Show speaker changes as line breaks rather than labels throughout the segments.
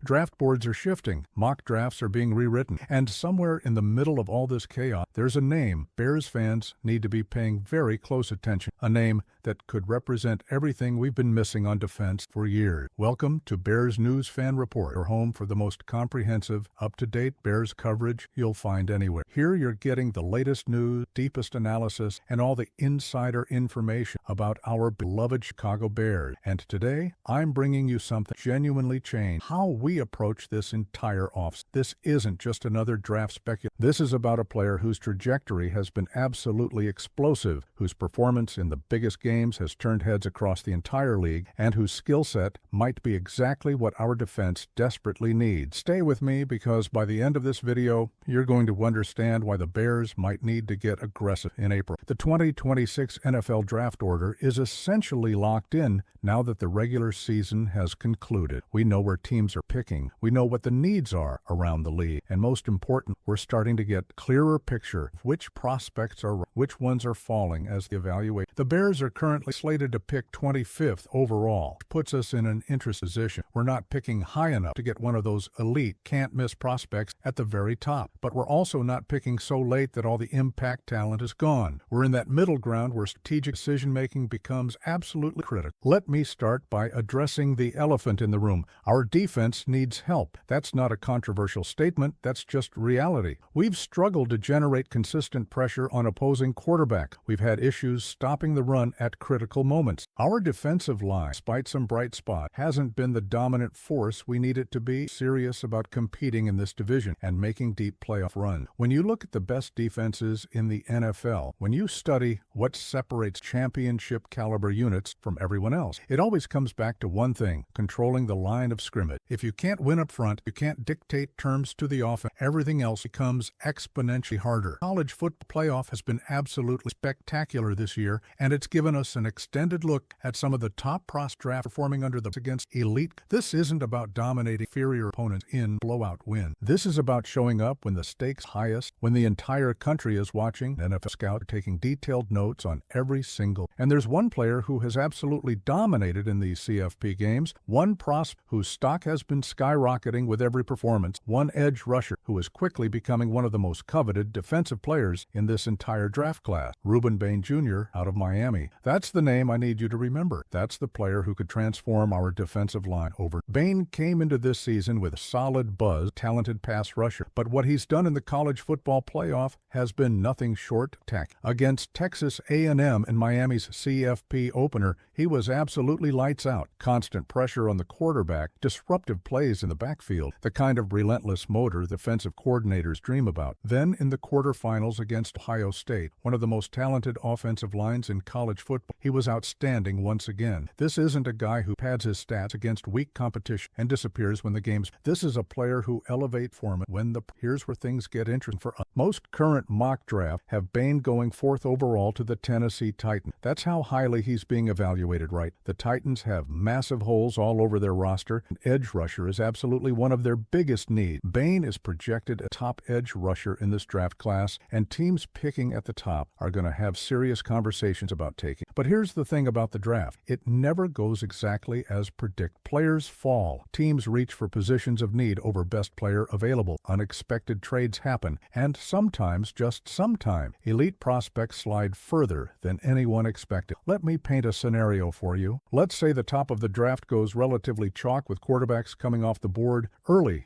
Draft boards are shifting, mock drafts are being rewritten, and somewhere in the middle of all this chaos, there's a name Bears fans need to be paying very close attention, a name that could represent everything we've been missing on defense for years. Welcome to Bears News Fan Report, your home for the most comprehensive, up-to-date Bears coverage you'll find anywhere. Here you're getting the latest news, deepest analysis, and all the insider information about our beloved Chicago Bears. And today, I'm bringing you something genuinely changed. How we approach this entire offseason. This isn't just another draft speculation. This is about a player whose trajectory has been absolutely explosive, whose performance in the biggest games has turned heads across the entire league, and whose skill set might be exactly what our defense desperately needs. Stay with me because by the end of this video, you're going to understand why the Bears might need to get aggressive in April. The 2026 NFL draft order is essentially locked in now that the regular season has concluded. We know where teams are picking. We know what the needs are around the league. And most important, we're starting to get a clearer picture of which prospects are, which ones are falling as they evaluate. The Bears are currently slated to pick 25th overall, which puts us in an interesting position. We're not picking high enough to get one of those elite, can't-miss prospects at the very top, but we're also not picking so late that all the impact talent is gone. We're in that middle ground where strategic decision-making becomes absolutely critical. Let me start by addressing the elephant in the room. Our defense needs help. That's not a controversial statement, that's just reality. We've struggled to generate consistent pressure on opposing quarterback. We've had issues stopping the run at critical moments. Our defensive line, despite some bright spot, hasn't been the dominant force we need it to be. Serious about competing in this division and making deep playoff runs. When you look at the best defenses in the NFL, when you study what separates championship caliber units from everyone else, it always comes back to one thing: controlling the line of scrimmage. If you can't win up front, you can't dictate terms to the offense, everything else becomes exponentially harder. College football playoff has been absolutely spectacular this year, and it's given us an extended look at some of the top prospects performing under the against elite. This isn't about dominating inferior opponents in blowout win. This is about showing up when the stakes are highest, when the entire country is watching. NFL scouts taking detailed notes on every single. And there's one player who has absolutely dominated in these CFP games, one prospect whose stock has been skyrocketing with every performance, one edge rusher who is quickly becoming one of the most coveted defensive players in this entire draft class, Ruben Bane Jr. out of Miami. That's the name I need you to remember. That's the player who could transform our defensive line over. Bane came into this season with a solid buzz, talented pass rusher, but what he's done in the college football playoff has been nothing short of tack. Against Texas A&M in Miami's CFP opener, he was absolutely lights out. Constant pressure on the quarterback, disruptive plays in the backfield, the kind of relentless motor defensive coordinators dream about. Then in the quarterfinals against Ohio State, one of the most talented offensive lines in college football, he was outstanding once again. This isn't a guy who pads his stats against weak competition and disappears when the game's. This is a player who elevates form when the. Here's where things get interesting for us. Most current mock draft have Bane going 4th overall to the Tennessee Titans. That's how highly he's being evaluated, right? The Titans have massive holes all over their roster. An edge rusher is absolutely one of their biggest needs. Bane is projected a top edge rusher in this draft class, and teams picking at the top are going to have serious conversations about taking. But here's the thing about the draft. It never goes exactly as predicted. Players fall. Teams reach for positions of need over best player available. Unexpected trades happen, and sometimes, just sometimes, elite prospects slide further than anyone expected. Let me paint a scenario for you. Let's say the top of the draft goes relatively chalk with quarterbacks coming off the board early.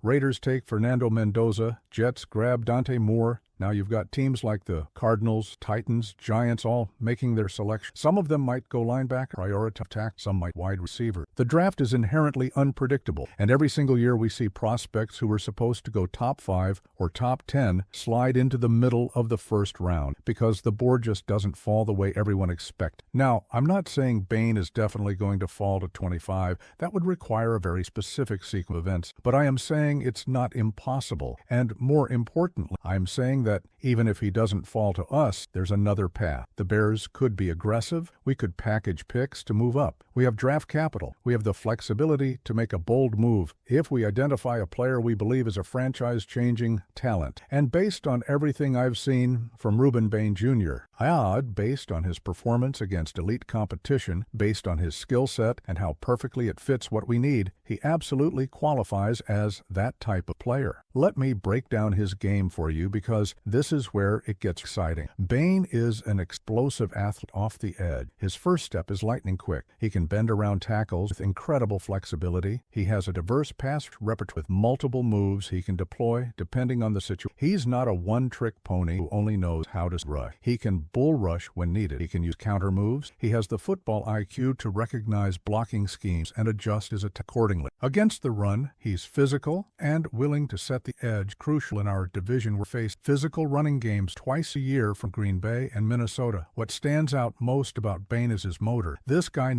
Raiders take Fernando Mendoza, Jets grab Dante Moore. Now you've got teams like the Cardinals, Titans, Giants all making their selection. Some of them might go linebacker, priority attack, some might wide receiver. The draft is inherently unpredictable, and every single year we see prospects who were supposed to go top 5 or top 10 slide into the middle of the first round because the board just doesn't fall the way everyone expects. Now, I'm not saying Bane is definitely going to fall to 25. That would require a very specific sequence of events, but I am saying it's not impossible. And more importantly, I'm saying that that even if he doesn't fall to us, there's another path. The Bears could be aggressive. We could package picks to move up. We have draft capital. We have the flexibility to make a bold move if we identify a player we believe is a franchise-changing talent. And based on everything I've seen from Ruben Bane Jr., based on his performance against elite competition, based on his skill set and how perfectly it fits what we need, he absolutely qualifies as that type of player. Let me break down his game for you because this is where it gets exciting. Bane is an explosive athlete off the edge. His first step is lightning quick. He can bend around tackles with incredible flexibility. He has a diverse pass repertoire with multiple moves he can deploy depending on the situation. He's not a one-trick pony who only knows how to rush. He can bull rush when needed. He can use counter moves. He has the football IQ to recognize blocking schemes and adjust his attack accordingly. Against the run, he's physical and willing to set the edge, crucial in our division. We're faced physical running games twice a year from Green Bay and Minnesota. What stands out most about Bane is his motor. This guy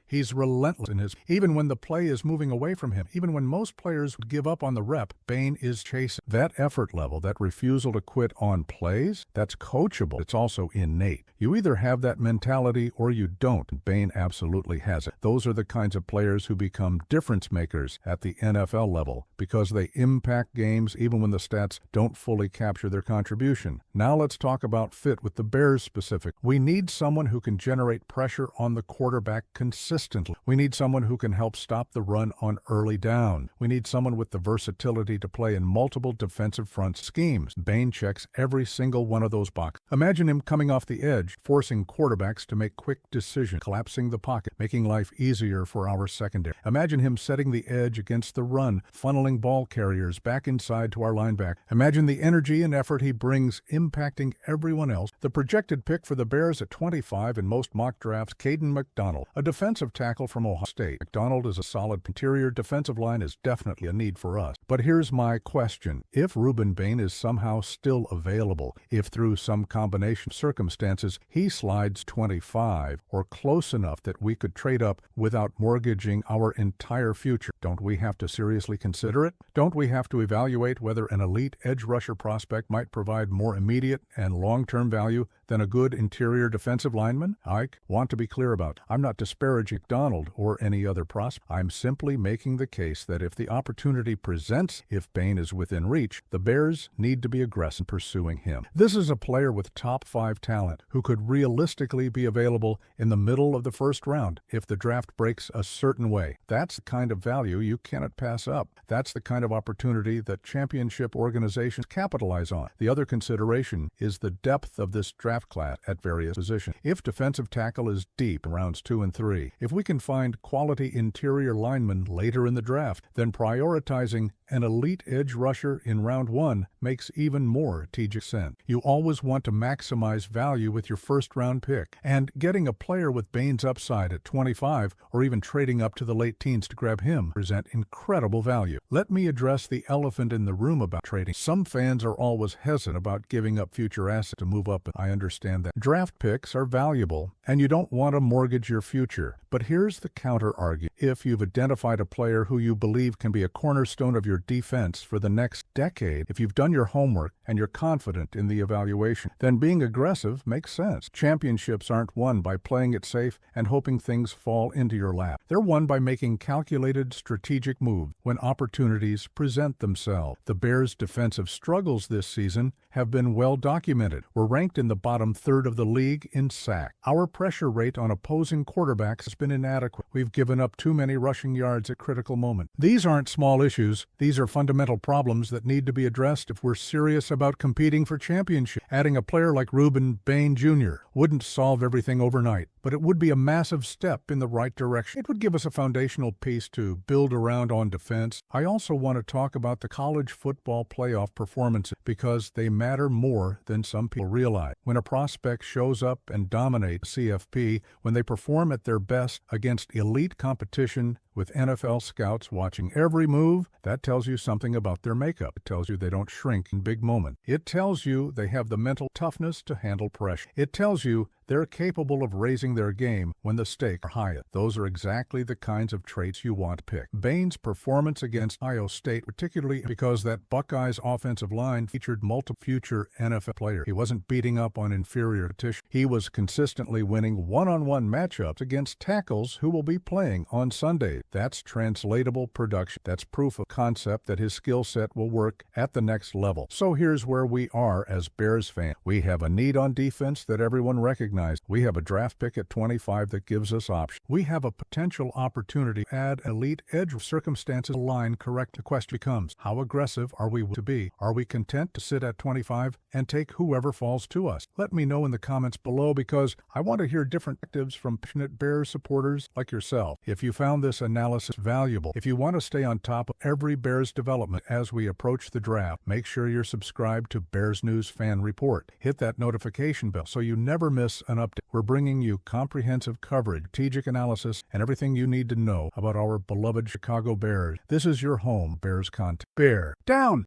he's relentless in his, even when the play is moving away from him, even when most players would give up on the rep, Bane is chasing. That effort level, that refusal to quit on plays, that's coachable. It's also innate. You either have that mentality or you don't. Bane absolutely has it. Those are the kinds of players who become difference makers at the NFL level because they impact games even when the stats don't fully capture their contribution. Now let's talk about fit with the Bears specific. We need someone who can generate pressure on the quarterback consistently. We need someone who can help stop the run on early down. We need someone with the versatility to play in multiple defensive front schemes. Bane checks every single one of those boxes. Imagine him coming off the edge, forcing quarterbacks to make quick decisions, collapsing the pocket, making life easier for our secondary. Imagine him setting the edge against the run, funneling ball carriers back inside to our linebacker. Imagine the energy and effort he brings, impacting everyone else. The projected pick for the Bears at 25 in most mock drafts, Caden McDonald, a defensive tackle from Ohio State. McDonald is a solid interior defensive line is definitely a need for us. But here's my question. If Ruben Bane is somehow still available, if through some combination of circumstances he slides 25 or close enough that we could trade up without mortgaging our entire future, don't we have to seriously consider it? Don't we have to evaluate whether an elite edge rusher prospect might provide more immediate and long-term value than a good interior defensive lineman? I want to be clear about, I'm not disparaging McDonald or any other prospect. I'm simply making the case that if the opportunity presents, if Bane is within reach, the Bears need to be aggressive in pursuing him. This is a player with top 5 talent who could realistically be available in the middle of the first round if the draft breaks a certain way. That's the kind of value you cannot pass up. That's the kind of opportunity that championship organizations capitalize on. The other consideration is the depth of this draft class at various positions. If defensive tackle is deep in rounds 2 and 3, if we can find quality interior linemen later in the draft, then prioritizing an elite edge rusher in round 1 makes even more strategic sense. You always want to maximize value with your first-round pick, and getting a player with Bane's upside at 25 or even trading up to the late teens to grab him present incredible value. Let me address the elephant in the room about trading. Some fans are always hesitant about giving up future assets to move up. I understand that. Draft picks are valuable, and you don't want to mortgage your future. But here's the counter-argument. If you've identified a player who you believe can be a cornerstone of your defense for the next decade, if you've done your homework and you're confident in the evaluation, then being aggressive makes sense. Championships aren't won by playing it safe and hoping things fall into your lap. They're won by making calculated, strategic moves when opportunities present themselves. The Bears' defensive struggles this season have been well documented. We're ranked in the bottom third of the league in sacks. Our pressure rate on opposing quarterbacks has been inadequate. We've given up too many rushing yards at critical moments. These aren't small issues. These are fundamental problems that need to be addressed if we're serious about competing for championship. Adding a player like Ruben Bane Jr. wouldn't solve everything overnight, but it would be a massive step in the right direction. It would give us a foundational piece to build around on defense. I also want to talk about the college football playoff performances because they matter more than some people realize. When a prospect shows up and dominates CFP, when they perform at their best against elite competition with NFL scouts watching every move, that tells you something about their makeup. It tells you they don't shrink in big moments. It tells you they have the mental toughness to handle pressure. It tells you they're capable of raising their game when the stakes are highest. Those are exactly the kinds of traits you want to pick. Bane's performance against Ohio State, particularly because that Buckeyes offensive line featured multiple future NFL players. He wasn't beating up on inferior competition. He was consistently winning one-on-one matchups against tackles who will be playing on Sunday. That's translatable production. That's proof of concept that his skill set will work at the next level. So here's where we are as Bears fans. We have a need on defense that everyone recognizes. We have a draft pick at 25 that gives us options. We have a potential opportunity to add elite edge circumstances align correct. The question becomes, how aggressive are we to be? Are we content to sit at 25 and take whoever falls to us? Let me know in the comments below because I want to hear different perspectives from passionate Bears supporters like yourself. If you found this analysis valuable, if you want to stay on top of every Bears development as we approach the draft, make sure you're subscribed to Bears News Fan Report. Hit that notification bell so you never miss an update. We're bringing you comprehensive coverage, strategic analysis, and everything you need to know about our beloved Chicago Bears. This is your home Bears content. Bear down!